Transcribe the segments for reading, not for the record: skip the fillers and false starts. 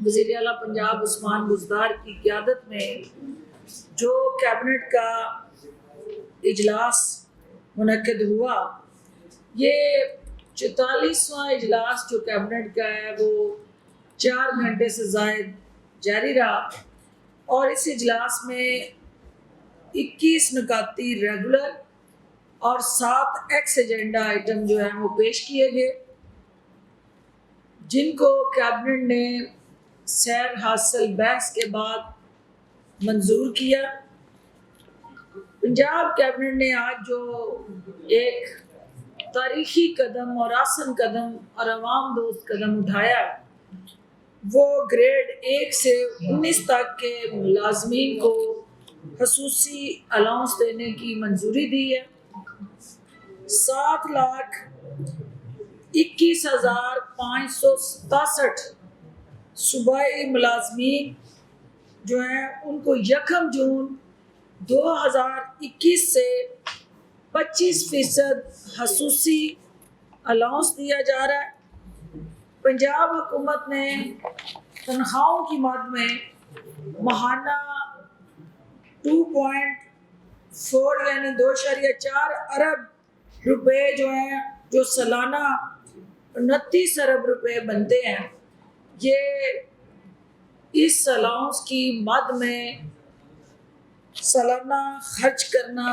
وزیر اعلیٰ پنجاب عثمان بزدار کی قیادت میں جو کیبنٹ کا اجلاس منعقد ہوا، یہ 44واں اجلاس جو کیبنٹ کا ہے وہ 4 گھنٹے سے زائد جاری رہا، اور اس اجلاس میں 21 نکاتی ریگولر اور 7 ایکس ایجنڈا آئٹم جو ہیں وہ پیش کیے گئے، جن کو کیبنٹ نے سیر حاصل بحث کے بعد منظور کیا۔ پنجاب کیبنٹ نے آج جو ایک تاریخی قدم اور آسن قدم اور عوام دوست قدم اٹھایا، وہ گریڈ 1 سے 19 تک کے ملازمین کو خصوصی الاؤنس دینے کی منظوری دی ہے۔ 7,21,567 صوبائی ملازمین جو ہیں ان کو 1 جون 2021 سے 25% خصوصی الاؤنس دیا جا رہا ہے۔ پنجاب حکومت نے تنخواہوں کی مد میں ماہانہ 2.4 یعنی 2.4 ارب روپے جو ہیں، جو سالانہ 29 ارب روپے بنتے ہیں، یہ اس الاؤنس کی مد میں سالانہ خرچ کرنا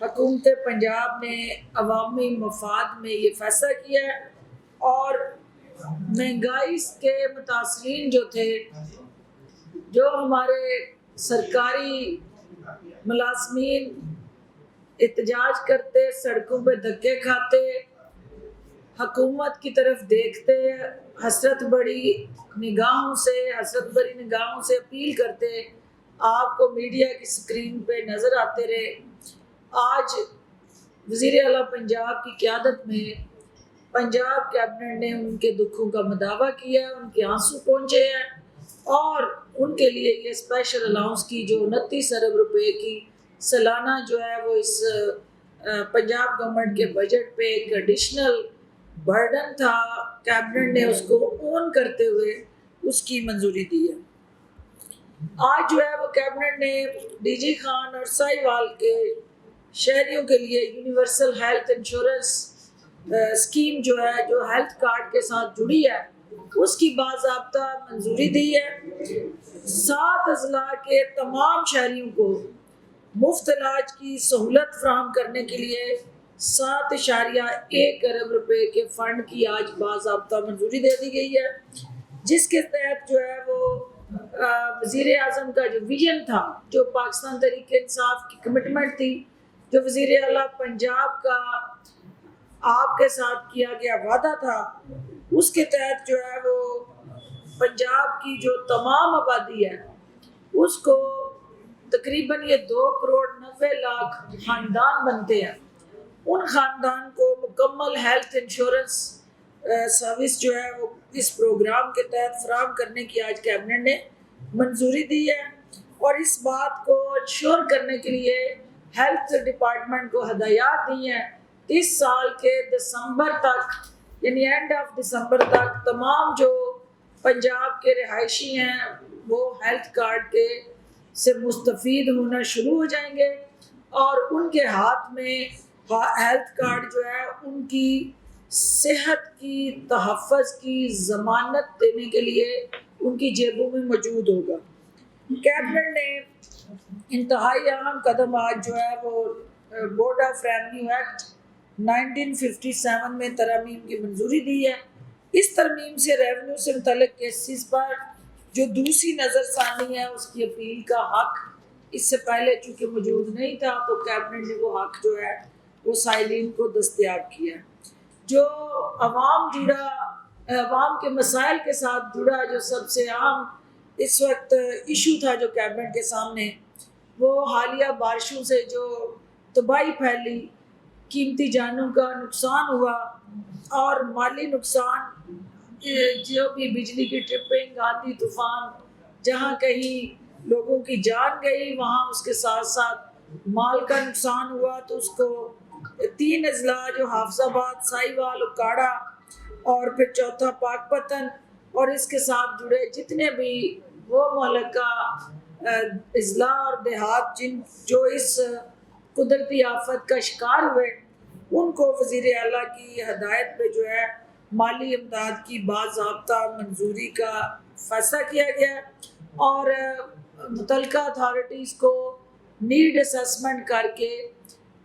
حکومت پنجاب نے عوامی مفاد میں یہ فیصلہ کیا ہے۔ اور مہنگائی کے متاثرین جو تھے، جو ہمارے سرکاری ملازمین احتجاج کرتے، سڑکوں پہ دھکے کھاتے، حکومت کی طرف دیکھتے، حسرت بھری نگاہوں سے اپیل کرتے، آپ کو میڈیا کی سکرین پہ نظر آتے رہے۔ آج وزیر اعلیٰ پنجاب کی قیادت میں پنجاب کیبنٹ نے ان کے دکھوں کا مداوع کیا، ان کے آنسو پہنچے ہیں، اور ان کے لیے یہ اسپیشل الاؤنس کی جو 29 ارب روپے کی سالانہ جو ہے وہ اس پنجاب گورنمنٹ کے بجٹ پہ ایک ایڈیشنل برڈن تھا، کیبنٹ نے اس کو اون کرتے ہوئے اس کی منظوری دی ہے۔ آج جو ہے وہ کیبنٹ نے ڈی جی خان اور ساہیوال کے شہریوں کے لیے یونیورسل ہیلتھ انشورنس اسکیم جو ہے، جو ہیلتھ کارڈ کے ساتھ جڑی ہے، اس کی باضابطہ منظوری دی ہے۔ 7 اضلاع کے تمام شہریوں کو مفت علاج کی سہولت فراہم کرنے کے لیے 7.1 ارب روپے کے فنڈ کی آج باضابطہ منظوری دے دی گئی ہے، جس کے تحت جو ہے وہ وزیر اعظم کا جو ویژن تھا، جو پاکستان تحریک انصاف کی کمٹمنٹ تھی، جو وزیر اعلیٰ پنجاب کا آپ کے ساتھ کیا گیا وعدہ تھا، اس کے تحت جو ہے وہ پنجاب کی جو تمام آبادی ہے اس کو تقریباً یہ 2.90 کروڑ خاندان بنتے ہیں، ان خاندان کو مکمل ہیلتھ انشورنس سروس جو ہے وہ اس پروگرام کے تحت فراہم کرنے کی آج کیبنٹ نے منظوری دی ہے۔ اور اس بات کو انشور کرنے کے لیے ہیلتھ ڈپارٹمنٹ کو ہدایات دی ہیں، اس سال کے دسمبر تک یعنی اینڈ آف دسمبر تک تمام جو پنجاب کے رہائشی ہیں وہ ہیلتھ کارڈ کے سے مستفید ہونا شروع ہو جائیں گے، اور ان کے ہاتھ میں ہیلتھ کارڈ جو ہے ان کی صحت کی تحفظ کی ضمانت دینے کے لیے ان کی جیبوں میں موجود ہوگا۔ کیبنٹ نے انتہائی اہم قدم آج جو ہے وہ بورڈ آف ریونیو ایکٹ 1957 میں ترامیم کی منظوری دی ہے۔ اس ترمیم سے ریونیو سے متعلق کیسز پر جو دوسری نظر ثانی ہے، اس کی اپیل کا حق اس سے پہلے چونکہ موجود نہیں تھا، تو کیبنٹ نے وہ حق جو ہے وہ سائلین کو دستیاب کیا۔ جو عوام کے مسائل کے ساتھ جڑا جو سب سے اہم اس وقت ایشو تھا جو کیبنٹ کے سامنے، وہ حالیہ بارشوں سے جو تباہی پھیلی، قیمتی جانوں کا نقصان ہوا اور مالی نقصان، جو بھی بجلی کی ٹرپنگ، آندھی طوفان، جہاں کہیں لوگوں کی جان گئی وہاں اس کے ساتھ ساتھ مال کا نقصان ہوا، تو اس کو 3 اضلاع جو حافظ آباد، ساہیوال، اکاڑا اور پھر چوتھا پاک پتن، اور اس کے ساتھ جڑے جتنے بھی وہ ملکہ اضلاع اور دیہات جو اس قدرتی آفت کا شکار ہوئے، ان کو وزیر اعلیٰ کی ہدایت پہ جو ہے مالی امداد کی باضابطہ منظوری کا فیصلہ کیا گیا اور متعلقہ اتھارٹیز کو نیڈ اسیسمنٹ کر کے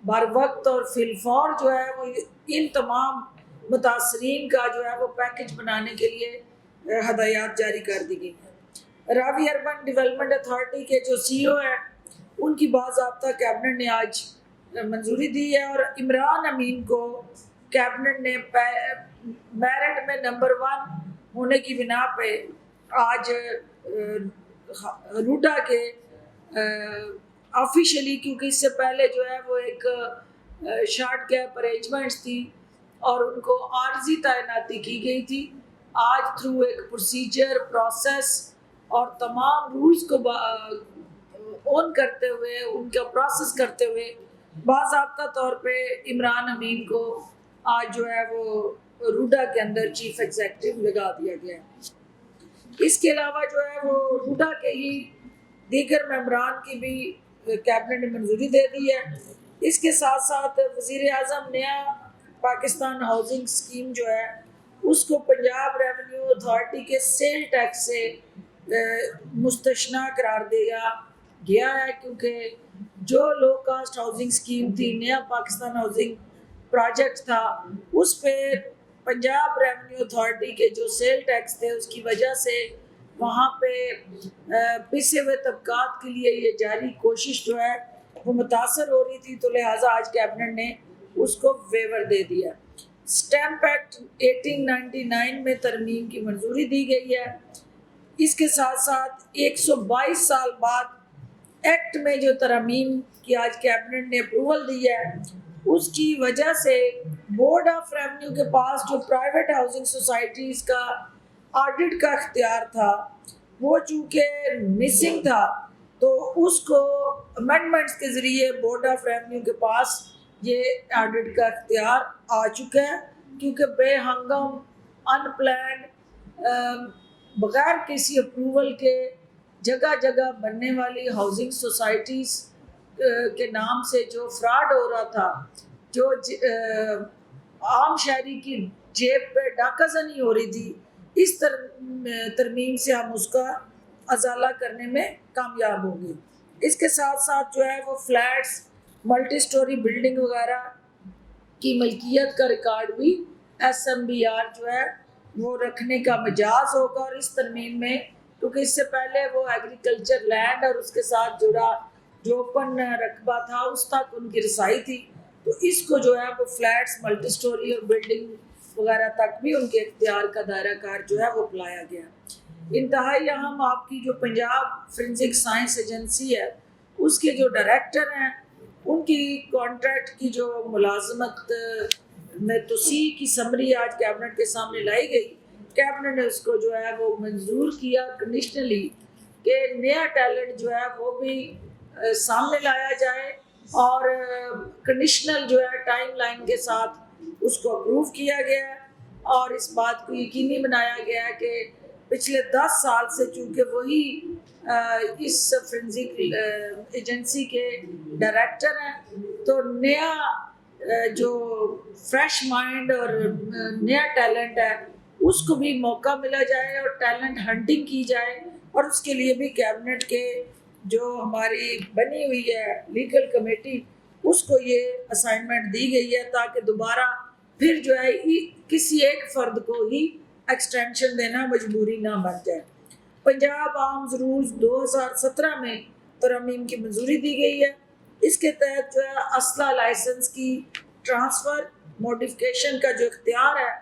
بر وقت اور فی الفور جو ہے وہ ان تمام متاثرین کا جو ہے وہ پیکج بنانے کے لیے ہدایات جاری کر دی گئی ہیں۔ راوی اربن ڈیولپمنٹ اتھارٹی کے جو سی او ہیں ان کی باضابطہ کیبنٹ نے آج منظوری دی ہے اور عمران امین کو کیبنٹ نے میرٹ میں نمبر 1 ہونے کی بنا پہ آج روڈا کے آفیشلی، کیونکہ اس سے پہلے جو ہے وہ ایک شارٹ گیپ ارینجمنٹس تھی اور ان کو عارضی تعیناتی کی گئی تھی، آج تھرو ایک پروسیجر پروسیس اور تمام رولز کو اون کرتے ہوئے ان کا پروسیس کرتے ہوئے باضابطہ طور پہ عمران امین کو آج جو ہے وہ روڈا کے اندر چیف ایگزیکٹو لگا دیا گیا ہے۔ اس کے علاوہ جو ہے وہ روڈا کے ہی دیگر ممبران کی بھی کیبنٹ نے منظوری دے دی ہے۔ اس کے ساتھ ساتھ وزیر اعظم نیا پاکستان ہاؤسنگ اسکیم جو ہے اس کو پنجاب ریونیو اتھارٹی کے سیل ٹیکس سے مستثنیٰ قرار دیا گیا ہے، کیونکہ جو لو کاسٹ ہاؤسنگ اسکیم تھی، نیا پاکستان ہاؤسنگ پروجیکٹ تھا، اس پہ پنجاب ریونیو اتھارٹی کے جو سیل ٹیکس تھے اس کی وجہ سے وہاں پہ پسے ہوئے طبقات کے لیے یہ جاری کوشش جو ہے وہ متاثر ہو رہی تھی، تو لہٰذا آج کیبنٹ نے اس کو ویور دے دیا۔ اسٹیمپ ایکٹ 1899 میں ترمیم کی منظوری دی گئی ہے۔ اس کے ساتھ ساتھ 122 سال بعد ایکٹ میں جو ترمیم کی آج کیبنٹ نے اپروول دی ہے، اس کی وجہ سے بورڈ آف ریونیو کے پاس جو پرائیویٹ ہاؤسنگ سوسائٹیز کا آڈٹ کا اختیار تھا وہ چونکہ مسنگ تھا، تو اس کو امینڈمنٹس کے ذریعے بورڈ آف ریونیو کے پاس یہ آڈٹ کا اختیار آ چکا ہے، کیونکہ بے ہنگم ان پلانڈ بغیر کسی اپروول کے جگہ جگہ بننے والی ہاؤسنگ سوسائٹیز کے نام سے جو فراڈ ہو رہا تھا، جو عام شہری کی جیب پہ ڈاکہ زنی ہو رہی تھی، اس ترمیم سے ہم اس کا ازالہ کرنے میں کامیاب ہوں گے۔ اس کے ساتھ ساتھ جو ہے وہ فلیٹس، ملٹی سٹوری بلڈنگ وغیرہ کی ملکیت کا ریکارڈ بھی SMBR جو ہے وہ رکھنے کا مجاز ہوگا، اور اس ترمیم میں کیونکہ اس سے پہلے وہ ایگریکلچر لینڈ اور اس کے ساتھ جڑا جو اوپن رقبہ تھا اس تک ان کی رسائی تھی، تو اس کو جو ہے وہ فلیٹس، ملٹی سٹوری اور بلڈنگ وغیرہ تک بھی ان کے اختیار کا دائرہ کار جو ہے وہ بلایا گیا۔ انتہائی اہم آپ کی جو پنجاب فورینسک سائنس ایجنسی ہے اس کے جو ڈائریکٹر ہیں ان کی کانٹریکٹ کی جو ملازمت میں توسیع کی سمری آج کیبنٹ کے سامنے لائی گئی، کیبنٹ نے اس کو جو ہے وہ منظور کیا کنڈیشنلی کہ نیا ٹیلنٹ جو ہے وہ بھی سامنے لایا جائے، اور کنڈیشنل جو ہے ٹائم لائن کے ساتھ اس کو اپروو کیا گیا ہے، اور اس بات کو یقینی بنایا گیا ہے کہ پچھلے 10 سال سے چونکہ وہی اس فورینسک ایجنسی کے ڈائریکٹر ہیں، تو نیا جو فریش مائنڈ اور نیا ٹیلنٹ ہے اس کو بھی موقع ملا جائے اور ٹیلنٹ ہنٹنگ کی جائے، اور اس کے لیے بھی کیبنٹ کے جو ہماری بنی ہوئی ہے لیگل کمیٹی اس کو یہ اسائنمنٹ دی گئی ہے تاکہ دوبارہ پھر جو ہے کسی ایک فرد کو ہی ایکسٹینشن دینا مجبوری نہ بن جائے۔ پنجاب آرمز رولز 2017 میں ترمیم کی منظوری دی گئی ہے۔ اس کے تحت جو ہے اسلحہ لائسنس کی ٹرانسفر موڈیفکیشن کا جو اختیار ہے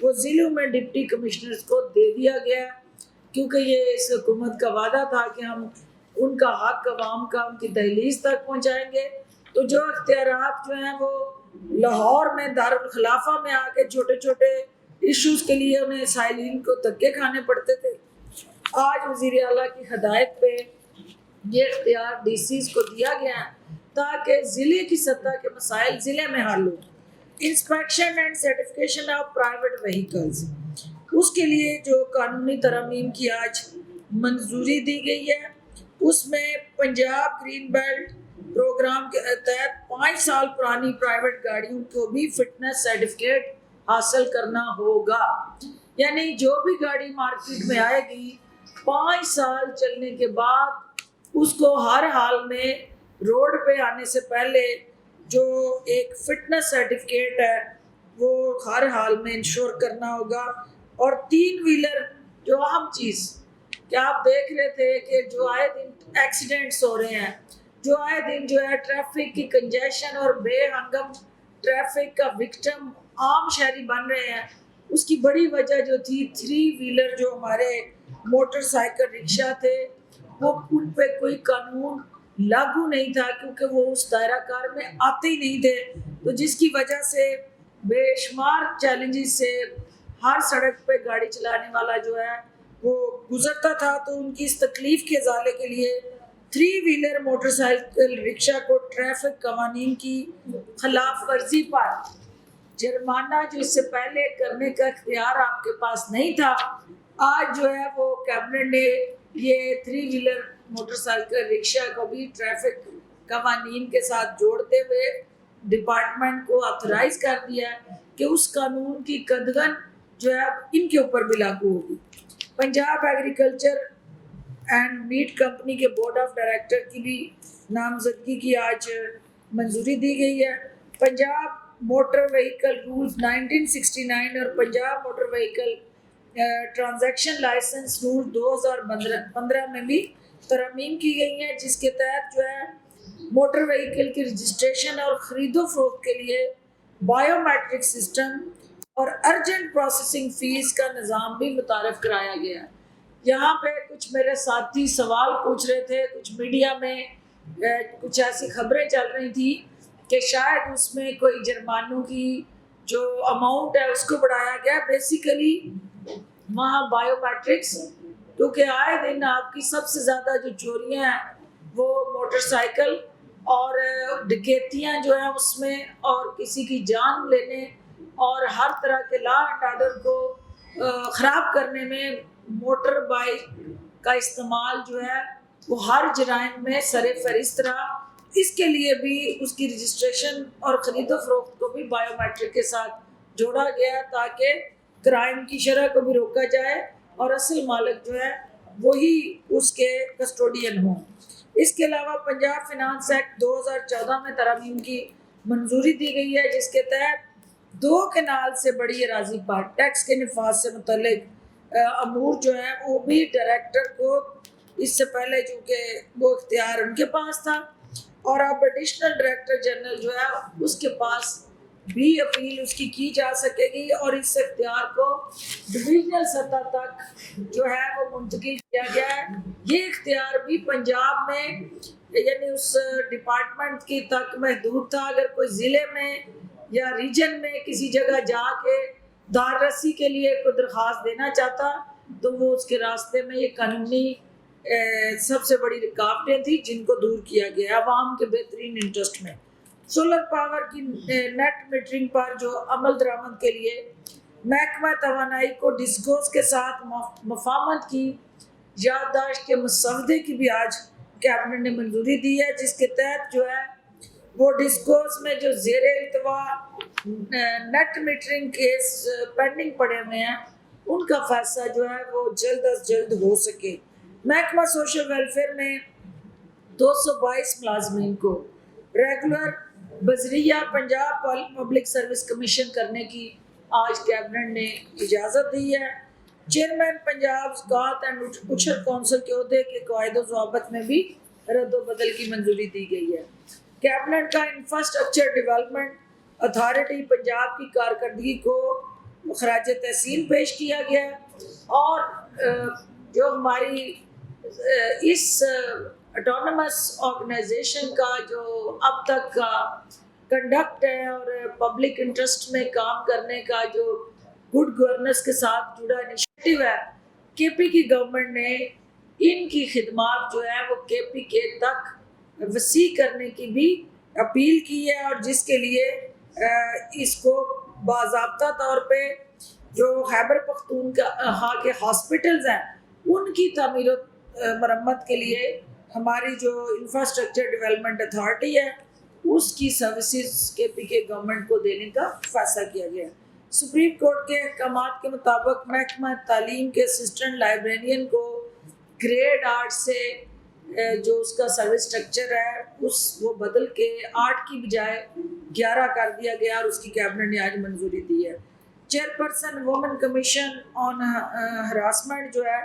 وہ ضلعوں میں ڈپٹی کمشنرز کو دے دیا گیا ہے، کیونکہ یہ اس حکومت کا وعدہ تھا کہ ہم ان کا حق عوام کا ان کی دہلیز تک پہنچائیں گے، تو جو اختیارات جو ہیں وہ لاہور میں دارالخلافہ میں آ کے چھوٹے چھوٹے ایشوز کے لیے انہیں سائلین کو دھکے کھانے پڑتے تھے، آج وزیر اعلیٰ کی ہدایت پہ یہ اختیار ڈی سیز کو دیا گیا ہے تاکہ ضلع کی سطح کے مسائل ضلع میں حل ہوں۔ Inspection and certification of private vehicles, اس کے لیے جو قانونی ترامیم کی آج منظوری دی گئی ہے، اس میں پنجاب گرین بیلٹ پروگرام کے تحت 5 سال پرانی پرائیویٹ گاڑیوں کو بھی فٹنس سرٹیفکیٹ حاصل کرنا ہوگا۔ یعنی جو بھی گاڑی مارکیٹ میں آئے گی 5 سال چلنے کے بعد اس کو ہر حال میں روڈ پہ آنے سے پہلے جو ایک فٹنس سرٹیفکیٹ ہے وہ ہر حال میں انشور کرنا ہوگا۔ اور 3 ویلر جو اہم چیز کہ آپ دیکھ رہے تھے کہ جو آئے دن ایکسیڈنٹس ہو رہے ہیں، جو آئے دن جو ہے ٹریفک کی کنجیشن اور بے ہنگم ٹریفک کا وکٹم عام شہری بن رہے ہیں، اس کی بڑی وجہ جو تھی 3 ویلر جو ہمارے موٹر سائیکل رکشہ تھے وہ ان پہ کوئی قانون لاگو نہیں تھا کیونکہ وہ اس دائرہ کار میں آتے ہی نہیں تھے، تو جس کی وجہ سے بے شمار چیلنجز سے ہر سڑک پہ گاڑی چلانے والا جو ہے وہ گزرتا تھا۔ تو ان کی اس تکلیف کے ازالے کے لیے 3 ویلر موٹر سائیکل رکشہ کو ٹریفک قوانین کی خلاف ورزی پر جرمانہ جو اس سے پہلے کرنے کا اختیار آپ کے پاس نہیں تھا، آج جو ہے وہ کیبنٹ نے یہ 3 ویلر موٹر سائیکل رکشہ کو بھی ٹریفک قوانین کے ساتھ جوڑتے ہوئے ڈپارٹمنٹ کو آتھورائز کر دیا ہے کہ اس قانون کی قدغن جو ہے ان کے اوپر بھی لاگو ہوگی۔ Punjab agriculture and meat company کے بورڈ آف ڈائریکٹر کی بھی نامزدگی کی آج منظوری دی گئی ہے۔ پنجاب موٹر وہیکل رولز 1969 اور Punjab motor vehicle transaction license rule 2015 میں بھی ترامیم کی گئی ہیں، جس کے تحت جو ہے موٹر وہیکل کی رجسٹریشن اور خرید و فروخت کے لیے بائیو میٹرک سسٹم اور ارجنٹ پروسیسنگ فیس کا نظام بھی متعارف کرایا گیا ہے۔ یہاں پہ کچھ میرے ساتھی سوال پوچھ رہے تھے، کچھ میڈیا میں کچھ ایسی خبریں چل رہی تھی کہ شاید اس میں کوئی جرمانوں کی جو اماؤنٹ ہے اس کو بڑھایا گیا۔ بیسیکلی وہاں بائیو میٹرکس کیونکہ آئے دن آپ کی سب سے زیادہ جو چوریاں ہیں وہ موٹر سائیکل اور ڈکیتیاں جو ہیں اس میں، اور کسی کی جان لینے اور ہر طرح کے لا اینڈ آرڈر کو خراب کرنے میں موٹر بائک کا استعمال جو ہے وہ ہر جرائم میں سر فہرست رہا۔ اس کے لیے بھی اس کی رجسٹریشن اور خرید و فروخت کو بھی بائیو میٹرک کے ساتھ جوڑا گیا تاکہ کرائم کی شرح کو بھی روکا جائے اور اصل مالک جو ہے وہی اس کے کسٹوڈین ہوں۔ اس کے علاوہ پنجاب فنانس ایکٹ 2014 میں ترامیم کی منظوری دی گئی ہے، جس کے تحت 2 کنال سے بڑی اراضی پر ٹیکس کے نفاذ سے متعلق امور جو ہیں وہ بھی ڈائریکٹر کو اس سے پہلے چونکہ وہ اختیار ان کے پاس تھا، اور اب ایڈیشنل ڈائریکٹر جنرل جو ہے اس کے پاس بھی اپیل اس کی جا سکے گی، اور اس اختیار کو ڈویژنل سطح تک جو ہے وہ منتقل کیا گیا ہے۔ یہ اختیار بھی پنجاب میں یعنی اس ڈپارٹمنٹ کی تک محدود تھا۔ اگر کوئی ضلع میں یا ریجن میں کسی جگہ جا کے دار رسی کے لیے کوئی درخواست دینا چاہتا تو وہ اس کے راستے میں یہ قانونی سب سے بڑی رکاوٹیں تھیں جن کو دور کیا گیا عوام کے بہترین انٹرسٹ میں۔ سولر پاور کی نیٹ میٹرنگ پر جو عمل درآمد کے لیے محکمہ توانائی کو ڈسکوز کے ساتھ مفاہمت کی یادداشت کے مسودے کی بھی آج کیبنٹ نے منظوری دی ہے، جس کے تحت جو ہے وہ ڈسکوز میں جو زیر التوا نیٹ میٹرنگ کیس پینڈنگ پڑے ہوئے ہیں ان کا فیصلہ جو ہے وہ جلد از جلد ہو سکے۔ محکمہ سوشل ویلفیئر میں 222 ملازمین کو ریگولر بذریعہ پنجاب پبلک سروس کمیشن کرنے کی آج کیبنٹ نے اجازت دی ہے۔ چیئرمین پنجاب زکوٰۃ اینڈ عشر کونسل کے عہدے کے قواعد و ضوابط میں بھی رد و بدل کی منظوری دی گئی ہے۔ کیبنٹ کا انفراسٹرکچر ڈیولپمنٹ اتھارٹی پنجاب کی کارکردگی کو خراج تحسین پیش کیا گیا ہے، اور جو ہماری اس اٹونومس آرگنائزیشن کا جو اب تک کا کنڈکٹ ہے اور پبلک انٹرسٹ میں کام کرنے کا جو گڈ گورننس کے ساتھ جڑا انیشیٹو ہے، کے پی کی گورنمنٹ نے ان کی خدمات جو ہے وہ کے پی کے تک وسیع کرنے کی بھی اپیل کی ہے، اور جس کے لیے اس کو باضابطہ طور پہ جو خیبر پختونخوا کے ہاسپٹلز ہیں ان کی تعمیر و مرمت کے لیے ہماری جو انفراسٹرکچر ڈیولپمنٹ اتھارٹی ہے اس کی سروسز کے گورنمنٹ کو دینے کا فیصلہ کیا گیا ہے۔ سپریم کورٹ کے احکامات کے مطابق محکمہ تعلیم کے اسسٹنٹ لائبریرین کو گریڈ 8 سے جو اس کا سروس اسٹرکچر ہے وہ بدل کے 8 کی بجائے 11 کر دیا گیا اور اس کی کیبنٹ نے آج منظوری دی ہے۔ چیئرپرسن وومن کمیشن آن ہراسمنٹ جو ہے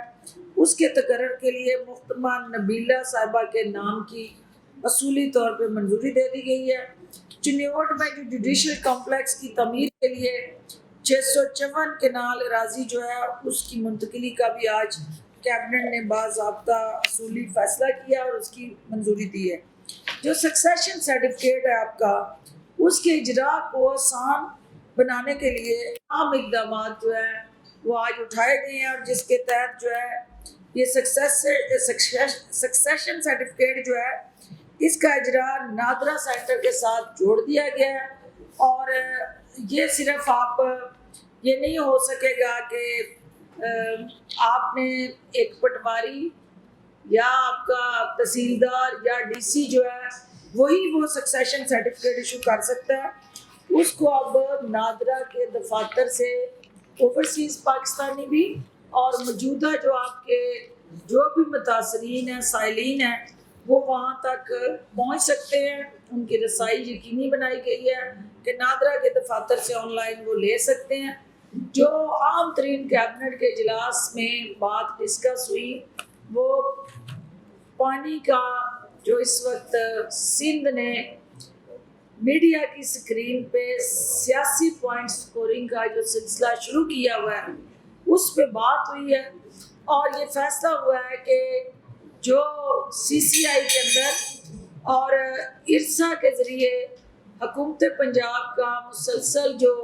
اس کے تقرر کے لیے محترمہ نبیلہ صاحبہ کے نام کی اصولی طور پہ منظوری دے دی گئی ہے۔ چنیوٹ میں جو جوڈیشل کمپلیکس کی تعمیر کے لیے 654 کنال اراضی جو ہے اس کی منتقلی کا بھی آج کیبنٹ نے باضابطہ اصولی فیصلہ کیا اور اس کی منظوری دی ہے۔ جو سکسیشن سرٹیفکیٹ ہے آپ کا اس کے اجراء کو آسان بنانے کے لیے اہم اقدامات جو ہیں وہ آج اٹھائے گئے ہیں اور جس کے تحت جو ہے یہ سکسیشن سرٹیفکیٹ جو ہے اس کا اجراء نادرا سینٹر کے ساتھ جوڑ دیا گیا ہے۔ اور یہ صرف آپ یہ نہیں ہو سکے گا کہ آپ نے ایک پٹواری یا آپ کا تحصیلدار یا ڈی سی جو ہے وہی وہ سکسیشن سرٹیفکیٹ ایشو کر سکتا ہے، اس کو اب نادرا کے دفاتر سے اوورسیز پاکستانی بھی اور موجودہ جو آپ کے جو بھی متاثرین ہیں سائلین ہیں وہ وہاں تک پہنچ سکتے ہیں۔ ان کی رسائی یقینی بنائی گئی ہے کہ نادرا کے دفاتر سے آن لائن وہ لے سکتے ہیں۔ جو عام ترین کیبنٹ کے اجلاس میں بات ڈسکس ہوئی وہ پانی کا جو اس وقت سندھ نے میڈیا کی سکرین پہ سیاسی پوائنٹ سکورنگ کا جو سلسلہ شروع کیا ہوا ہے اس پہ بات ہوئی ہے اور یہ فیصلہ ہوا ہے کہ جو سی سی آئی کے اندر اور ارسا کے ذریعے حکومت پنجاب کا مسلسل جو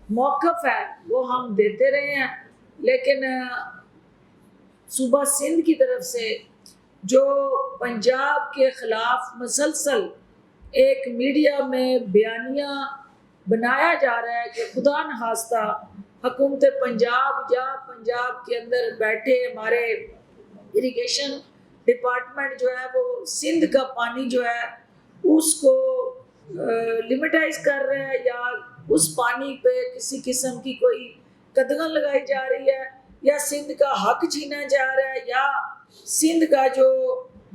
موقف ہے وہ ہم دیتے رہے ہیں، لیکن صوبہ سندھ کی طرف سے جو پنجاب کے خلاف مسلسل ایک میڈیا میں بیانیہ بنایا جا رہا ہے کہ خدا نخواستہ حکومت پنجاب یا پنجاب کے اندر بیٹھے ہمارے اریگیشن ڈپارٹمنٹ جو ہے وہ سندھ کا پانی جو ہے اس کو لمیٹائز کر رہے ہیں یا اس پانی پہ کسی قسم کی کوئی قدغن لگائی جا رہی ہے یا سندھ کا حق چھینا جا رہا ہے یا سندھ کا جو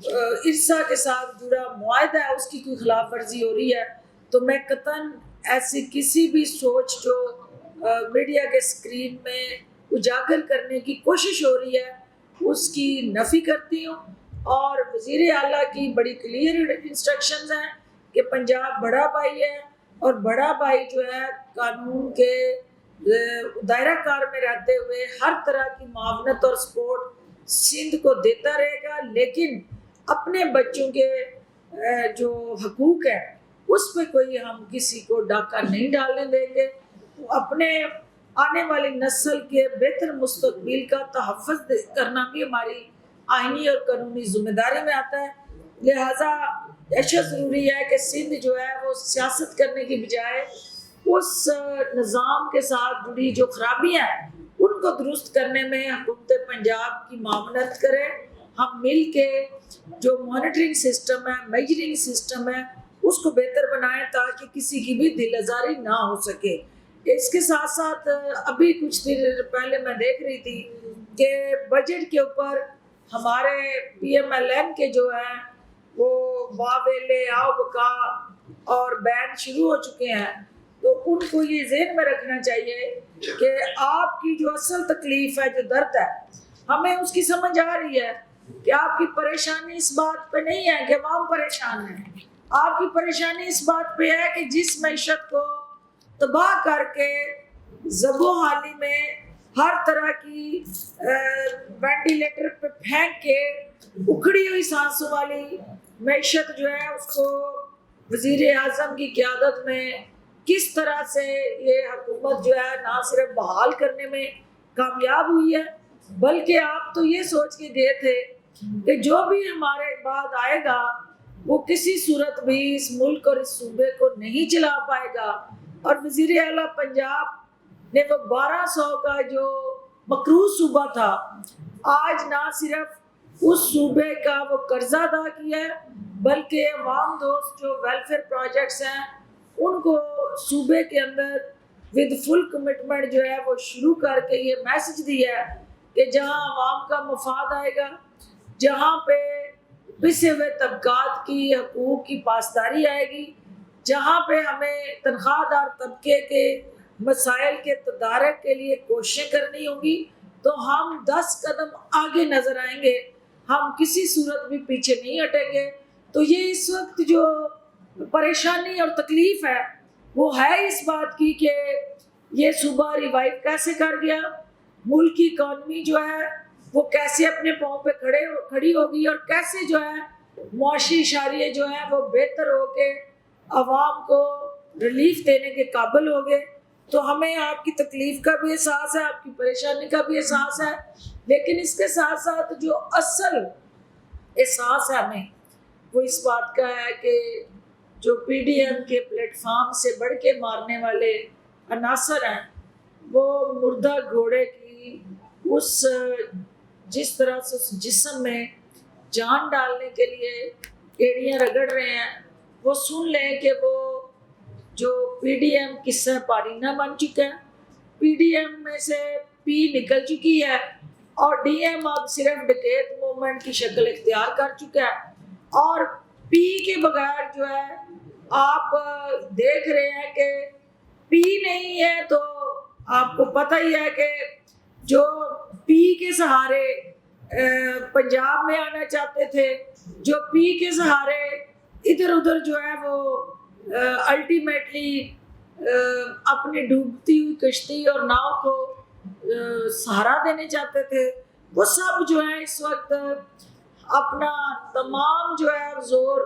ارسا کے ساتھ جڑا معاہدہ ہے اس کی کوئی خلاف ورزی ہو رہی ہے، تو میں قطعاً ایسی کسی بھی سوچ جو میڈیا کے اسکرین میں اجاگر کرنے کی کوشش ہو رہی ہے اس کی نفی کرتی ہوں۔ اور وزیر اعلیٰ کی بڑی کلیئر انسٹرکشنز ہیں کہ پنجاب بڑا بھائی ہے اور بڑا بھائی جو ہے قانون کے دائرہ کار میں رہتے ہوئے ہر طرح کی معاونت اور سپورٹ سندھ کو دیتا رہے گا، لیکن اپنے بچوں کے جو حقوق ہیں اس پہ کوئی ہم کسی کو ڈاکہ نہیں ڈالنے دیں گے۔ اپنے آنے والی نسل کے بہتر مستقبل کا تحفظ کرنا بھی ہماری آئینی اور قانونی ذمہ داری میں آتا ہے، لہٰذا ایسا ضروری ہے کہ سندھ جو ہے وہ سیاست کرنے کی بجائے اس نظام کے ساتھ جڑی جو خرابیاں ہیں ان کو درست کرنے میں حکومت پنجاب کی معاونت کرے۔ ہم مل کے جو مانیٹرنگ سسٹم ہے میجرنگ سسٹم ہے اس کو بہتر بنائیں تاکہ کسی کی بھی دل آزاری نہ ہو سکے۔ اس کے ساتھ ساتھ ابھی کچھ دن پہلے میں دیکھ رہی تھی کہ بجٹ کے اوپر ہمارے پی ایم ایل این کے جو ہیں وہ واویلے آؤ بکا اور بین شروع ہو چکے ہیں، تو ان کو یہ ذہن میں رکھنا چاہیے کہ آپ کی جو اصل تکلیف ہے جو درد ہے ہمیں اس کی سمجھ آ رہی ہے کہ آپ کی پریشانی اس بات پہ نہیں ہے کہ عوام پریشان ہے، آپ کی پریشانی اس بات پہ ہے کہ جس معیشت کو تباہ کر کے زب و حالی میں ہر طرح کی وینٹیلیٹر پہ پھینک کے اکھڑی ہوئی سانسوں والی معیشت جو ہے اس کو وزیر اعظم کی قیادت میں کس طرح سے یہ حکومت جو ہے نہ صرف بحال کرنے میں کامیاب ہوئی ہے بلکہ آپ تو یہ سوچ کے گئے تھے کہ جو بھی ہمارے بعد آئے گا وہ کسی صورت بھی اس ملک اور اس صوبے کو نہیں چلا پائے گا، اور وزیر اعلیٰ پنجاب نے وہ 1200 کا جو مقروض صوبہ تھا، آج نہ صرف اس صوبے کا وہ قرضہ ادا کیا ہے، بلکہ عوام دوست جو ویلفیئر پروجیکٹس ہیں ان کو صوبے کے اندر ود فل کمٹمنٹ جو ہے وہ شروع کر کے یہ میسج دیا ہے کہ جہاں عوام کا مفاد آئے گا، جہاں پہ پسے ہوئے طبقات کی حقوق کی پاسداری آئے گی، جہاں پہ ہمیں تنخواہ دار طبقے کے مسائل کے تدارک کے لیے کوششیں کرنی ہوں گی، تو ہم 10 قدم آگے نظر آئیں گے، ہم کسی صورت بھی پیچھے نہیں ہٹیں گے۔ تو یہ اس وقت جو پریشانی اور تکلیف ہے وہ ہے اس بات کی کہ یہ صوبہ ریوائیو کیسے کر گیا، ملک کی اکانومی جو ہے وہ کیسے اپنے پاؤں پہ کھڑی ہوگی، اور کیسے جو ہے معاشی اشاریے جو ہیں وہ بہتر ہو کے عوام کو ریلیف دینے کے قابل ہو گئے۔ تو ہمیں آپ کی تکلیف کا بھی احساس ہے، آپ کی پریشانی کا بھی احساس ہے، لیکن اس کے ساتھ ساتھ جو اصل احساس ہے ہمیں وہ اس بات کا ہے کہ جو پی ڈی ایم کے پلیٹ فارم سے بڑھ کے مارنے والے عناصر ہیں وہ مردہ گھوڑے کی جس طرح سے اس جسم میں جان ڈالنے کے لیے ایڑیاں رگڑ رہے ہیں، وہ سن لیں کہ وہ جو پی ڈی ایم قصہ پارینہ بن چکا ہے، پی ڈی ایم میں سے پی نکل چکی ہے اور ڈی ایم اب صرف ڈکیت موومنٹ کی شکل اختیار کر چکا ہے، اور پی کے بغیر جو ہے آپ دیکھ رہے ہیں کہ پی نہیں ہے تو آپ کو پتہ ہی ہے کہ جو پی کے سہارے پنجاب میں آنا چاہتے تھے، جو پی کے سہارے ادھر ادھر جو ہے وہ الٹیمیٹلی اپنی ڈوبتی ہوئی کشتی اور ناؤ کو سہارا دینے چاہتے تھے، وہ سب جو ہے اس وقت اپنا تمام جو ہے زور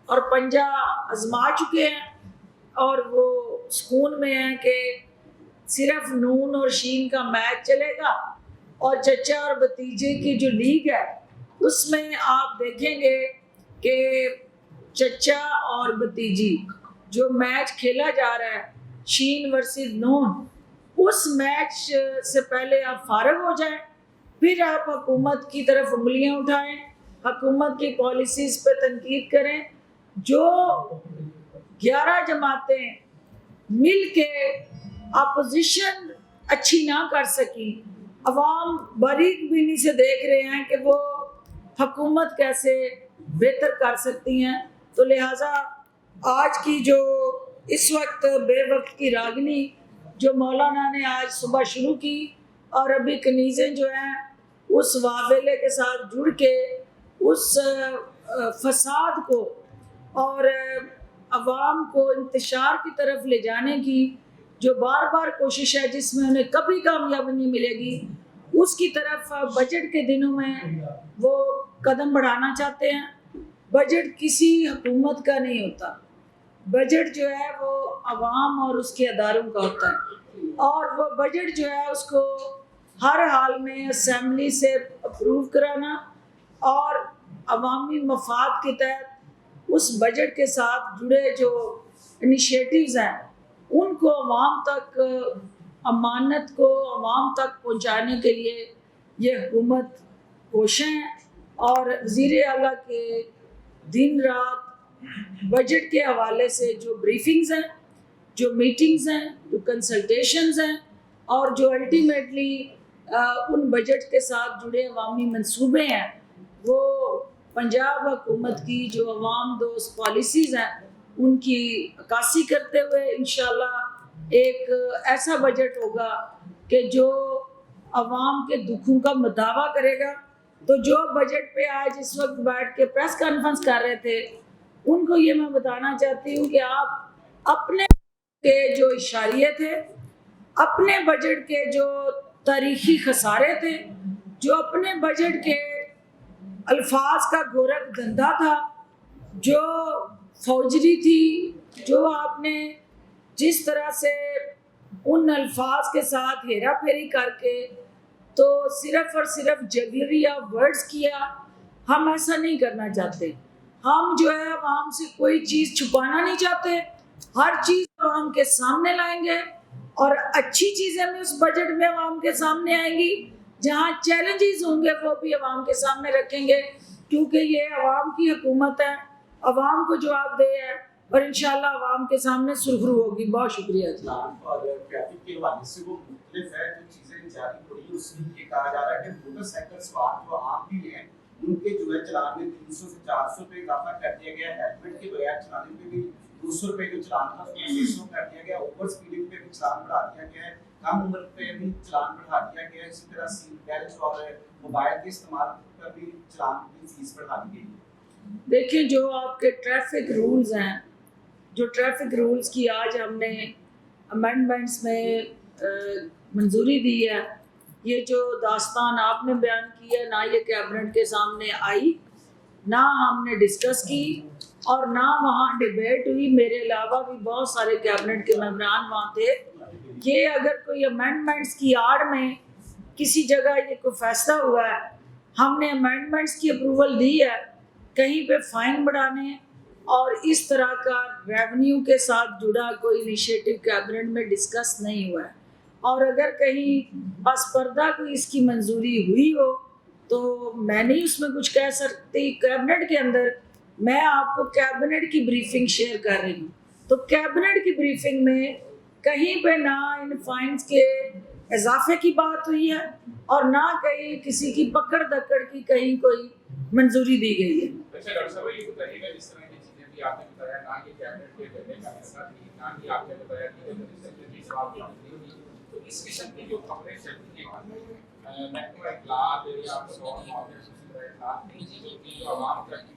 اور پنجہ آزما چکے ہیں، اور وہ سکون میں ہیں کہ صرف نون اور شین کا میچ چلے گا، اور چچا اور بھتیجے کی جو لیگ ہے اس میں آپ دیکھیں گے کہ چچا اور بھتیجی جو میچ کھیلا جا رہا ہے شین ورسز نون، اس میچ سے پہلے آپ فارغ ہو جائیں، پھر آپ حکومت کی طرف انگلیاں اٹھائیں، حکومت کی پالیسیز پہ تنقید کریں۔ جو 11 جماعتیں مل کے اپوزیشن اچھی نہ کر سکی، عوام باریک بینی سے دیکھ رہے ہیں کہ وہ حکومت کیسے بہتر کر سکتی ہیں، تو لہٰذا آج کی جو اس وقت بے وقت کی راگنی جو مولانا نے آج صبح شروع کی، اور ابھی کنیزیں جو ہیں اس واویلے کے ساتھ جڑ کے اس فساد کو اور عوام کو انتشار کی طرف لے جانے کی جو بار بار کوشش ہے، جس میں انہیں کبھی کامیابی نہیں ملے گی، اس کی طرف بجٹ کے دنوں میں وہ قدم بڑھانا چاہتے ہیں۔ بجٹ کسی حکومت کا نہیں ہوتا، بجٹ جو ہے وہ عوام اور اس کے اداروں کا ہوتا ہے، اور وہ بجٹ جو ہے اس کو ہر حال میں اسمبلی سے اپروو کرانا، اور عوامی مفاد کے تحت اس بجٹ کے ساتھ جڑے جو انیشیٹوز ہیں ان کو عوام تک، امانت کو عوام تک پہنچانے کے لیے یہ حکومت کوشاں ہے، اور وزیر اعلیٰ کے دن رات بجٹ کے حوالے سے جو بریفنگز ہیں، جو میٹنگز ہیں، جو کنسلٹیشنز ہیں، اور جو الٹیمیٹلی ان بجٹ کے ساتھ جڑے عوامی منصوبے ہیں، وہ پنجاب حکومت کی جو عوام دوست پالیسیز ہیں ان کی عکاسی کرتے ہوئے انشاءاللہ ایک ایسا بجٹ ہوگا کہ جو عوام کے دکھوں کا مداوع کرے گا۔ تو جو بجٹ پہ آج اس وقت بیٹھ کے پریس کانفرنس کر رہے تھے، ان کو یہ میں بتانا چاہتی ہوں کہ آپ اپنے کے جو اشاریے تھے، اپنے بجٹ کے جو تاریخی خسارے تھے، جو اپنے بجٹ کے الفاظ کا گورکھ دھندا تھا، جو فوجری تھی، جو آپ نے جس طرح سے ان الفاظ کے ساتھ ہیرا پھیری کر کے تو صرف اور صرف جگلری آف ورڈز کیا، ہم ایسا نہیں کرنا چاہتے۔ ہم جو ہے عوام سے کوئی چیز چھپانا نہیں چاہتے، ہر چیز عوام کے سامنے لائیں گے، اور اچھی چیزیں بھی اس بجٹ میں عوام کے سامنے آئیں گی، جہاں چیلنجز ہوں گے وہ بھی عوام کے سامنے رکھیں گے، کیونکہ یہ عوام کی حکومت ہے، عوام کو جواب دہ ہے، اور انشاءاللہ عوام کے سامنے سرخرو ہوگی۔ بہت شکریہ جی۔ ٹریفک کے حوالے سے وہ مختلف ہے جو چیزیں جاری ہو رہی ہیں، اس میں یہ کہا جا رہا ہے کہ موٹر سائیکل سوار جو عام بھی ہیں ان کے جو ہے چلان میں 300 سے 400 روپے اضافہ کر دیا گیا ہے، ہیلمٹ کے بغیر چلانے پہ بھی 200 روپے جو چلان تھا 600 کر دیا گیا، اوور اسپیڈنگ پہ بھی چلان بڑھا دیا گیا ہے، کم عمر پہ بھی چلان بڑھا دیا گیا ہے، اسی طرح سیٹ بیلٹ اور موبائل کے استعمال پر بھی چلان کی فیس بڑھا دی گئی ہے۔ دیکھیں جو آپ کے ٹریفک رولز ہیں، جو ٹریفک رولز کی آج ہم نے امینڈمنٹس میں منظوری دی ہے، یہ جو داستان آپ نے بیان کی ہے، نہ یہ کیبنٹ کے سامنے آئی، نہ ہم نے ڈسکس کی، اور نہ وہاں ڈیبیٹ ہوئی۔ میرے علاوہ بھی بہت سارے کیبنٹ کے ممبران وہاں تھے۔ یہ اگر کوئی امینڈمنٹس کی آڑ میں کسی جگہ یہ کوئی فیصلہ ہوا ہے، ہم نے امینڈمنٹس کی اپروول دی ہے، کہیں پہ فائن بڑھانے اور اس طرح کا ریونیو کے ساتھ جڑا کوئی انیشیٹو کیبنٹ میں ڈسکس نہیں ہوا ہے، اور اگر کہیں پس پردہ کوئی اس کی منظوری ہوئی ہو تو میں نہیں اس میں کچھ کہہ سکتی۔ کیبنٹ کے اندر میں آپ کو کیبنٹ کی بریفنگ شیئر کر رہی ہوں، تو کیبنٹ کی بریفنگ میں کہیں پہ نہ ان فائنز کے اضافے کی بات ہوئی ہے اور نہ کہیں کسی کی پکڑ دکڑ کی کہیں کوئی منظوری دی گئی ہے۔ اچھا ڈاکٹر صاحب یہ بتائیے گا جس طرح کی چیزیں بھی آپ نے بتایا، نہ یہ کیبنٹ کے کرنے کا حصہ تھی، نہ ہی آپ نے بتایا کہ سوال تو اس قسم کی جو خبریں چلتی ہیں محکمہ اطلاعات یا اطلاعات ان چیزوں کی جو عوام تک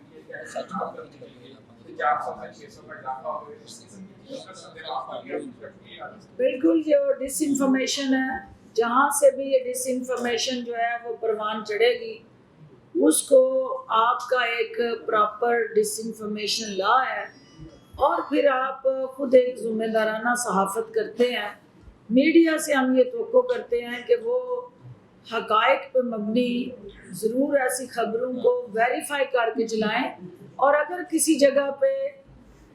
بالکل جو ڈس انفارمیشن ہے، جہاں سے بھی یہ ڈس انفارمیشن جو ہے وہ پروان چڑھے گی، اس کو آپ کا ایک پراپر ڈس انفارمیشن لا ہے، اور پھر آپ خود ایک ذمہ دارانہ صحافت کرتے ہیں۔ میڈیا سے ہم یہ توقع کرتے ہیں کہ وہ حقائق پہ مبنی ضرور ایسی خبروں کو ویریفائی کر کے چلائیں، اور اگر کسی جگہ پہ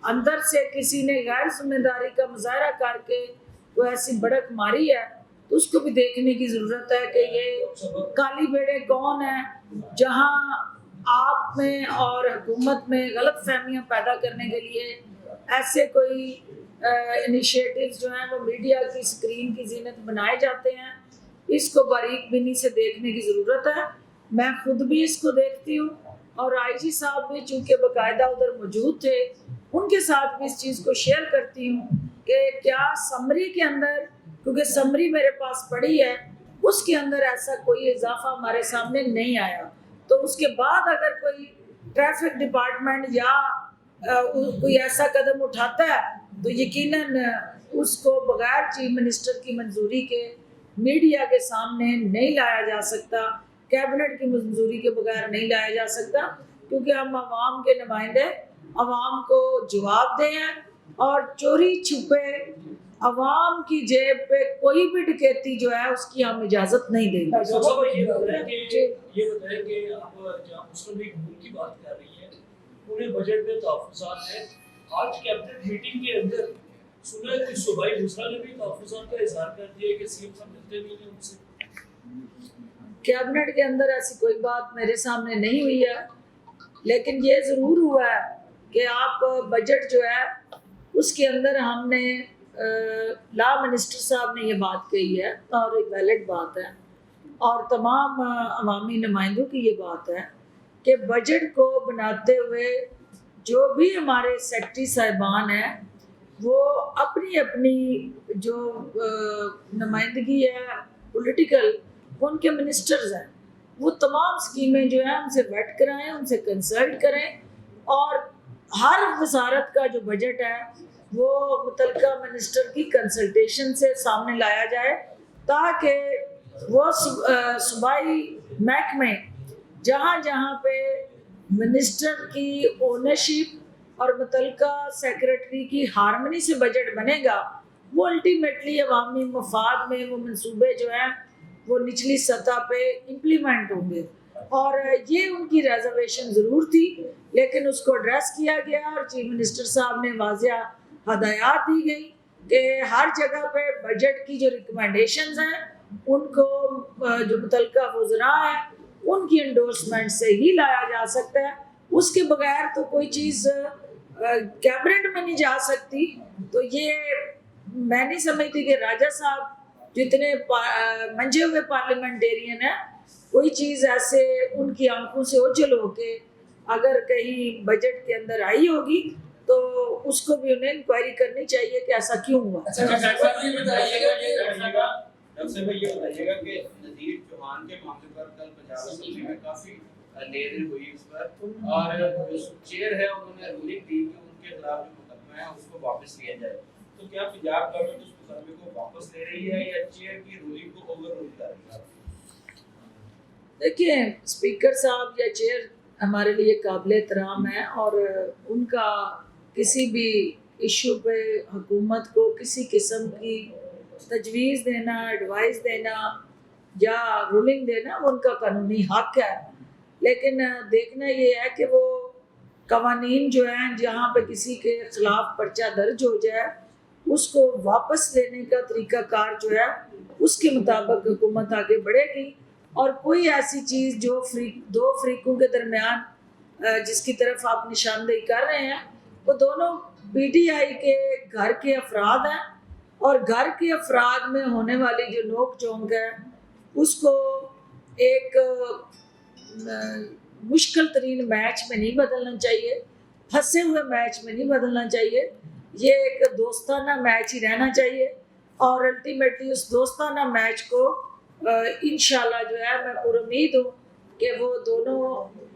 اندر سے کسی نے غیر ذمہ داری کا مظاہرہ کر کے کوئی ایسی بڑک ماری ہے تو اس کو بھی دیکھنے کی ضرورت ہے کہ یہ کالی بیڑے کون ہیں، جہاں آپ میں اور حکومت میں غلط فہمیاں پیدا کرنے کے لیے ایسے کوئی انیشیٹوز جو ہیں وہ میڈیا کی اسکرین کی زینت بنائے جاتے ہیں۔ اس کو باریک بینی سے دیکھنے کی ضرورت ہے۔ میں خود بھی اس کو دیکھتی ہوں، اور آئی جی صاحب بھی چونکہ باقاعدہ ادھر موجود تھے، ان کے ساتھ بھی اس چیز کو شیئر کرتی ہوں کہ کیا سمری کے اندر، کیونکہ سمری میرے پاس پڑی ہے، اس کے اندر ایسا کوئی اضافہ ہمارے سامنے نہیں آیا، تو اس کے بعد اگر کوئی ٹریفک ڈپارٹمنٹ یا کوئی ایسا قدم اٹھاتا ہے تو یقیناً اس کو بغیر چیف منسٹر کی منظوری کے میڈیا کے سامنے نہیں لایا جا سکتا، کیبنٹ کی منظوری کے بغیر نہیں لایا جا سکتا، کیونکہ ہم عوام کے نمائندے عوام کو جواب دیں ہیں، اور چوری چھپے عوام کی جیب پہ کوئی بھی ڈکیتی جو ہے اس کی ہم اجازت نہیں دیں گے۔ یہ بتائیں کہ آپ جہاں مسلم لیگ نون کی بات کر رہی ہیں، پورے بجٹ میں تحفظات ہیں، آج کیبنٹ میٹنگ کے اندر سنا کہ صوبائی وزراء نے بھی تحفظات کا اظہار کر دیا کہ سی ایم صاحب ملتے نہیں ہیں ان سے۔ کیبنٹ کے اندر ایسی کوئی بات میرے سامنے نہیں ہوئی ہے، لیکن یہ ضرور ہوا ہے کہ آپ بجٹ جو ہے اس کے اندر ہم نے لا منسٹر صاحب نے یہ بات کہی ہے، اور ایک ویلڈ بات ہے، اور تمام عوامی نمائندوں کی یہ بات ہے کہ بجٹ کو بناتے ہوئے جو بھی ہمارے سیکرٹری صاحبان ہیں وہ اپنی اپنی جو نمائندگی ہے پولیٹیکل، ان کے منسٹرز ہیں، وہ تمام اسکیمیں جو ہیں ان سے ویٹ کرائیں، ان سے کنسلٹ کریں، اور ہر وزارت کا جو بجٹ ہے وہ متعلقہ منسٹر کی کنسلٹیشن سے سامنے لایا جائے، تاکہ وہ صوبائی محکمے جہاں جہاں پہ منسٹر کی اونرشپ اور متعلقہ سیکرٹری کی ہارمنی سے بجٹ بنے گا، وہ الٹیمیٹلی عوامی مفاد میں وہ منصوبے جو ہیں وہ نچلی سطح پہ امپلیمنٹ ہوں گے، اور یہ ان کی ریزرویشن ضرور تھی، لیکن اس کو ایڈریس کیا گیا اور چیف منسٹر صاحب نے واضح ہدایات دی گئی کہ ہر جگہ پہ بجٹ کی جو ریکمنڈیشنز ہیں ان کو جو متعلقہ وزراء ہیں ان کی انڈورسمنٹ سے ہی لایا جا سکتا ہے. اس کے بغیر تو کوئی چیز کیبنٹ میں نہیں جا سکتی. تو یہ میں نہیں سمجھتی کہ راجہ صاحب جتنے منجے ہوئے پارلیمنٹیرین ہیں کوئی چیز ایسے ان کی آنکھوں سے اوجھل ہو کے اگر کہیں بجٹ کے اندر آئی ہوگی تو اس کو بھی انہیں انکوائری کرنی چاہیے کہ ایسا کیوں ہوا. ڈاکٹر صاحب یہ بتائیے گا کہ نذیر چوہان کے معاملے پر کل پنجاب اسمبلی میں کافی دیر ہوئی اس پر اور جو چیئر ہے انہوں نے رولنگ دی کہ ان کے خلاف جو مقدمہ ہے اس کو واپس لیا جائے. تو کیا پنجاب گورنمنٹ اس مقدمے کو واپس لے رہی ہے یا چیئر کی رولنگ کو اوور رول کر رہی ہے؟ دیکھیے اسپیکر صاحب یا چیئر ہمارے لیے قابل احترام ہے اور ان کا کسی بھی ایشو پہ حکومت کو کسی قسم کی تجویز دینا ایڈوائز دینا یا رولنگ دینا وہ ان کا قانونی حق ہے. لیکن دیکھنا یہ ہے کہ وہ قوانین جو ہیں جہاں پہ کسی کے خلاف پرچہ درج ہو جائے اس کو واپس لینے کا طریقہ کار جو ہے اس کے مطابق حکومت آگے بڑھے گی. اور کوئی ایسی چیز جو دو فریقوں کے درمیان جس کی طرف آپ نشاندہی کر رہے ہیں وہ دونوں پی ٹی آئی کے گھر کے افراد ہیں اور گھر کے افراد میں ہونے والی جو نوک جھونک ہے اس کو ایک مشکل ترین میچ میں نہیں بدلنا چاہیے, پھنسے ہوئے میچ میں نہیں بدلنا چاہیے. یہ ایک دوستانہ میچ ہی رہنا چاہیے اور الٹیمیٹلی اس دوستانہ میچ کو انشاءاللہ جو ہے میں پر امید ہوں کہ وہ دونوں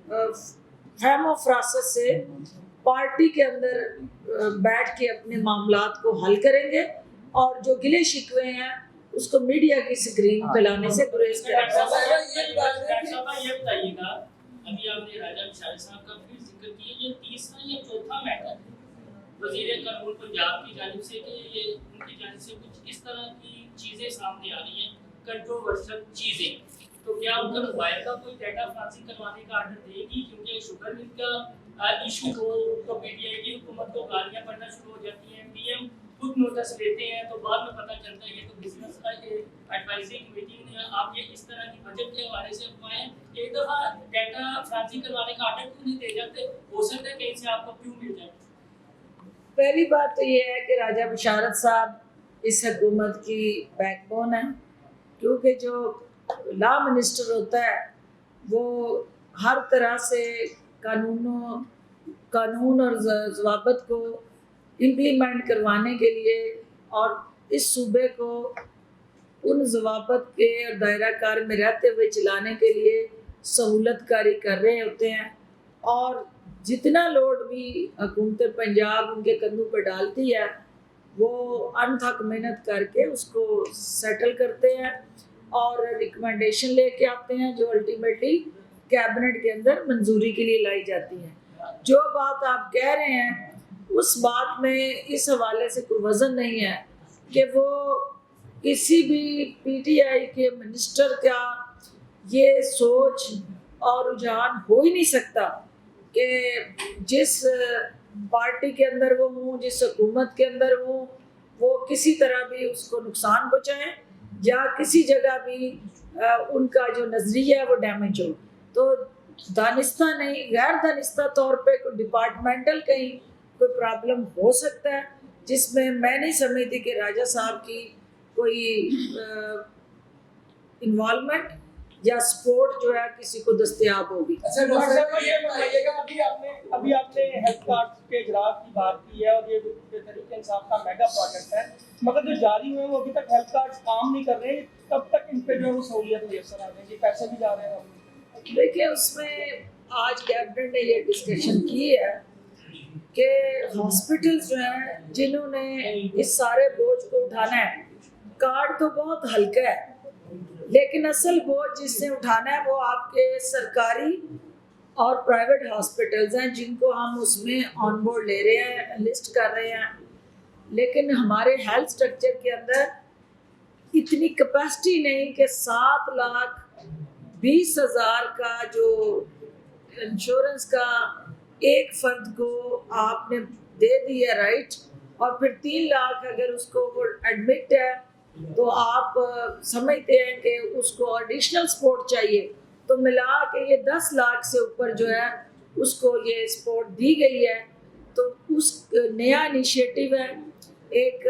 فہم و فراست سے پارٹی کے اندر بیٹھ کے اپنے معاملات کو حل کریں گے اور جو گلے شکوے ہیں اس کو میڈیا کی اسکرین پہ لانے سے گریز کریں گے. یہ بتائیے گا ابھی آپ نے راجہ بشارت صاحب کا بھی ذکر کیا, یہ تیسرا یا چوتھا میٹر ہے وزیر قانون پنجاب کی جانب سے کہ یہ ان کی جانب سے کچھ اس طرح کی چیزیں سامنے آ رہی ہیں کنٹروورشل چیزیں, تو کیا ان کا موبائل کا کوئی ڈیٹا فرانسنگ کروانے کا آرڈر دے گی؟ کیونکہ شوگر مل کا ایشو ہو تو پی ٹی آئی کی حکومت کو گالیاں پڑنا شروع ہو جاتی ہیں, پی ایم خود نوٹس لیتے ہیں تو بعد میں پتہ چلتا ہے یہ تو بزنس کا ایڈوائزری کمیٹی نے آپ یہ اس طرح کی بجٹ کے حوالے سے افواہیں ایک دفعہ ڈیٹا فرانسنگ کروانے کا آرڈر کیوں نہیں دے جاتے؟ ہو سکتا ہے کہیں سے آپ کو کیوں مل جائے. پہلی بات تو یہ ہے کہ راجہ بشارت صاحب اس حکومت کی بیک بون ہے, کیونکہ جو لا منسٹر ہوتا ہے وہ ہر طرح سے قانون اور ضوابط کو امپلیمنٹ کروانے کے لیے اور اس صوبے کو ان ضوابط کے اور دائرہ کار میں رہتے ہوئے چلانے کے لیے سہولت کاری کر رہے ہوتے ہیں. اور جتنا لوڈ بھی حکومت پنجاب ان کے کندھوں پہ ڈالتی ہے وہ انتھک محنت کر کے اس کو سیٹل کرتے ہیں اور ریکمنڈیشن لے کے آتے ہیں جو الٹیمیٹلی کیبنٹ کے اندر منظوری کے لیے لائی جاتی ہیں. جو بات آپ کہہ رہے ہیں اس بات میں اس حوالے سے کوئی وزن نہیں ہے کہ وہ کسی بھی پی ٹی آئی کے منسٹر کا یہ سوچ اور رجحان ہو ہی نہیں سکتا کہ جس پارٹی کے اندر وہ ہوں, جس حکومت کے اندر ہوں, وہ کسی طرح بھی اس کو نقصان پہنچائیں یا کسی جگہ بھی ان کا جو نظریہ ہے وہ ڈیمیج ہو. تو دانستہ نہیں غیر دانستہ طور پہ کوئی ڈپارٹمنٹل کہیں کوئی پرابلم ہو سکتا ہے جس میں نہیں سمجھتی کہ راجہ صاحب کی کوئی انوالومنٹ یا سپورٹ جو ہے کسی کو دستیاب ہوگی. اچھا ڈاکٹر صاحب یہ بتائیے گا ابھی آپ نے ہیلتھ کارڈ کے اجراء کی بات کی ہے اور یہ تحریک انصاف کا میگا پروجیکٹ ہے, مگر جو جاری ہوئے ہیں وہ ابھی تک ہیلتھ کارڈ کام نہیں کر رہے, کب تک ان پہ جو ہے وہ سہولیت میسر آ جائے گی, پیسے بھی جا رہے ہیں؟ دیکھیں اس میں آج کیبنٹ نے یہ ڈسکشن کی ہے کہ ہاسپٹلز جو ہیں جنہوں نے اس سارے بوجھ کو اٹھانا ہے, کارڈ تو بہت ہلکا ہے لیکن اصل بوجھ جس سے اٹھانا ہے وہ آپ کے سرکاری اور پرائیویٹ ہاسپٹلز ہیں جن کو ہم اس میں آن بورڈ لے رہے ہیں, لسٹ کر رہے ہیں. لیکن ہمارے ہیلتھ سٹرکچر کے اندر اتنی کیپیسٹی نہیں کہ 7,20,000 کا جو انشورنس کا ایک فرد کو آپ نے دے دیا رائٹ اور پھر 3 لاکھ اگر اس کو وہ ایڈمٹ ہے تو آپ سمجھتے ہیں کہ اس کو ایڈیشنل سپورٹ چاہیے، تو ملا کے یہ 10 لاکھ سے اوپر جو ہے اس کو یہ سپورٹ دی گئی ہے۔ تو اس نیا انیشیٹو ہے، ایک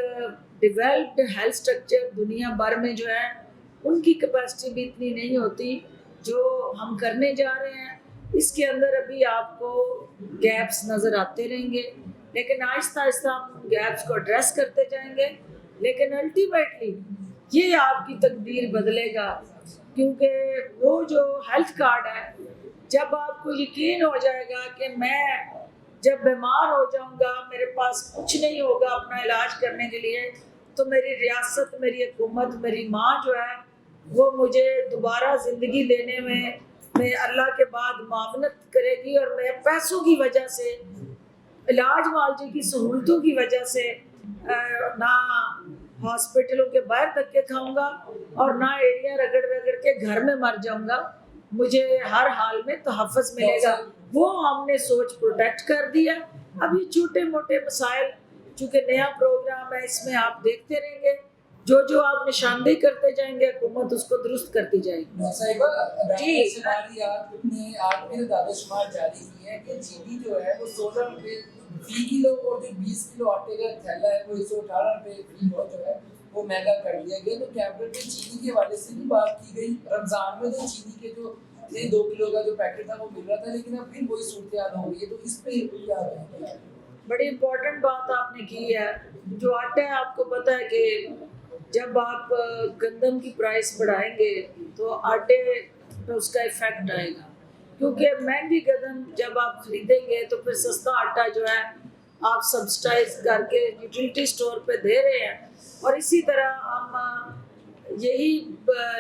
ڈیولپڈ ہیلتھ سٹرکچر دنیا بھر میں جو ہے ان کی کیپیسٹی بھی اتنی نہیں ہوتی جو ہم کرنے جا رہے ہیں۔ اس کے اندر ابھی آپ کو گیپس نظر آتے رہیں گے، لیکن آہستہ آہستہ ہم گیپس کو ایڈریس کرتے جائیں گے، لیکن الٹیمیٹلی یہ آپ کی تقدیر بدلے گا، کیونکہ وہ جو ہیلتھ کارڈ ہے، جب آپ کو یقین ہو جائے گا کہ میں جب بیمار ہو جاؤں گا میرے پاس کچھ نہیں ہوگا اپنا علاج کرنے کے لیے، تو میری ریاست، میری حکومت، میری ماں جو ہے وہ مجھے دوبارہ زندگی دینے میں اللہ کے بعد معاونت کرے گی، اور میں پیسوں کی وجہ سے، علاج معالجے کی سہولتوں کی وجہ سے نہ ہاسپٹلوں کے باہر دھکے کھاؤں گا اور نہ ایڑیاں رگڑ رگڑ کے گھر میں مر جاؤں گا، مجھے ہر حال میں تحفظ ملے گا۔ وہ ہم نے سوچ پروٹیکٹ کر دیا۔ اب یہ چھوٹے موٹے مسائل، چونکہ نیا پروگرام ہے، اس میں آپ دیکھتے رہیں گے، جو آپ نشاندہی کرتے جائیں گے حکومت اس کو درست کرتی جائے گی۔ صاحبہ آپ نے دادہ شمار جاری کی ہے کہ چینی جو ہے وہ 16 روپے فی کلو، اور جو 20 کلو آٹے کا تھیلا ہے وہ 118 روپے فی کلو جو ہے وہ مہنگا کر دیا گیا۔ تو کیبنٹ میں چینی کے حوالے سے بھی بات کی گئی۔ رمضان میں تو چینی کے جو 2 کلو کا جو پیکٹ تھا وہ مل رہا تھا، لیکن اب پھر وہی صورتحال ہو گئی ہے، تو اس پہ کیا ہے؟ بڑی امپورٹنٹ بات آپ نے کی ہے۔ جو آٹا ہے، آپ کو پتہ ہے کہ جب آپ گندم کی پرائس بڑھائیں گے تو آٹے پہ اس کا ایفیکٹ آئے گا، کیونکہ مہنگی گندم جب آپ خریدیں گے تو پھر سستا آٹا جو ہے آپ سبسٹائز کر کے یوٹیلیٹی سٹور پہ دے رہے ہیں۔ اور اسی طرح ہم یہی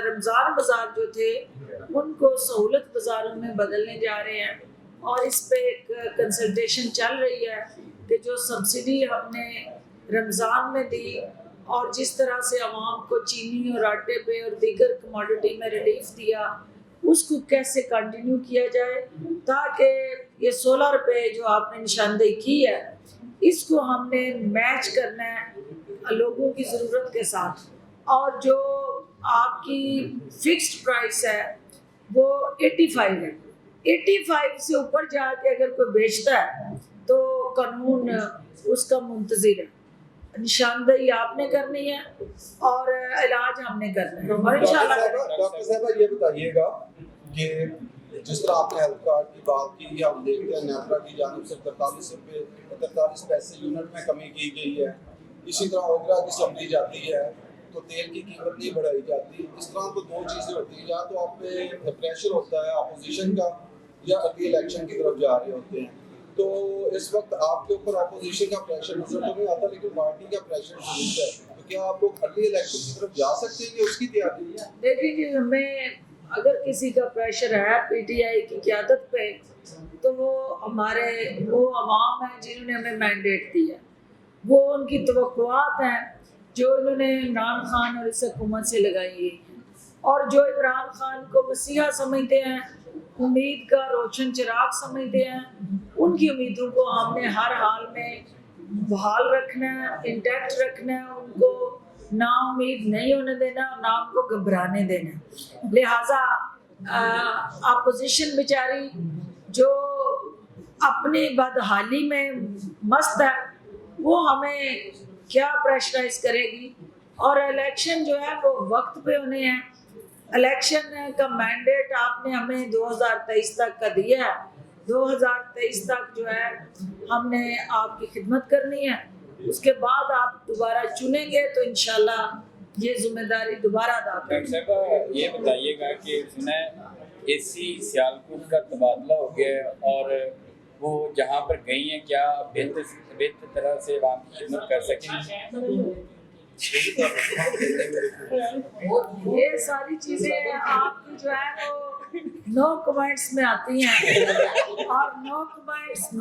رمضان بازار جو تھے ان کو سہولت بازاروں میں بدلنے جا رہے ہیں، اور اس پہ ایک کنسلٹیشن چل رہی ہے کہ جو سبسڈی ہم نے رمضان میں دی اور جس طرح سے عوام کو چینی اور آٹے پہ اور دیگر کموڈٹی میں ریلیف دیا، اس کو کیسے کنٹینیو کیا جائے تاکہ یہ 16 روپے جو آپ نے نشاندہی کی ہے اس کو ہم نے میچ کرنا ہے لوگوں کی ضرورت کے ساتھ، اور جو آپ کی فکسڈ پرائس ہے وہ 85 ہے۔ 85 سے اوپر جا کے اگر کوئی بیچتا ہے تو قانون اس کا منتظر ہے۔ نشاندہی آپ نے کرنی ہے اور علاج ہم نے کرنا ہے، اور انشاءاللہ۔ ڈاکٹر صاحبہ یہ بتائیے گا کہ جس طرح آپ نے ہیلتھ کارڈ کی بات کی، ہم دیکھتے ہیں نیپرا کی جانب سے 43 پیسے یونٹ میں کمی کی گئی ہے، اسی طرح اوگرا کی سبزی جاتی ہے تو تیل کی قیمت نہیں بڑھائی جاتی۔ اس طرح تو 2 چیزیں ہوتی ہیں، یا تو آپ پہ پریشر ہوتا ہے اپوزیشن کا، یا ارلی الیکشن کی طرف جا رہے ہوتے ہیں۔ تو اس وقت آپ کے اوپر اپوزیشن کا پریشر نظر تو نہیں آتا، لیکن پارٹی کا پریشر ضرور ہے، تو کیا آپ لوگ ارلی الیکشن کی طرف جا سکتے ہیں کہ اس کی تیاری ہے؟ دیکھیں جی، ہمیں اگر کسی کا پریشر ہے پی ٹی آئی کی قیادت پہ تو وہ عوام ہیں جنہوں نے ہمیں مینڈیٹ دیا، وہ ان کی توقعات ہیں جو انہوں نے عمران خان اور اس حکومت سے لگائی ہیں، اور جو عمران خان کو مسیحا سمجھتے ہیں، امید کا روشن چراغ سمجھتے ہیں، ان کی امیدوں کو ہم نے ہر حال میں بحال رکھنا ہے، انٹیکٹ رکھنا ہے، ان کو نا امید نہیں ہونے دینا، نہ ان کو گھبرانے دینا۔ لہٰذا اپوزیشن بیچاری جو اپنی بدحالی میں مست ہے وہ ہمیں کیا پریشرائز کرے گی، اور الیکشن جو ہے وہ وقت پہ ہونے ہیں۔ الیکشن کا مینڈیٹ آپ نے ہمیں 2023 تک کا دیا ہے، 2023 تک جو ہے ہم نے آپ کی خدمت کرنی ہے، اس کے بعد آپ دوبارہ چنیں گے تو انشاءاللہ یہ ذمہ داری دوبارہ ادا کریں گے۔ ڈاکٹر صاحب یہ بتائیے گا کہ سنا اے سی سیالکوٹ کا تبادلہ ہو گیا ہے، اور وہ جہاں پر گئی ہیں کیا بہتر طرح سے عوام کی خدمت کر سکیں؟ یہ ساری چیزیں آپ کی جو ہے وہ نو کمنٹس میں آتی ہیں، اور نو کمنٹس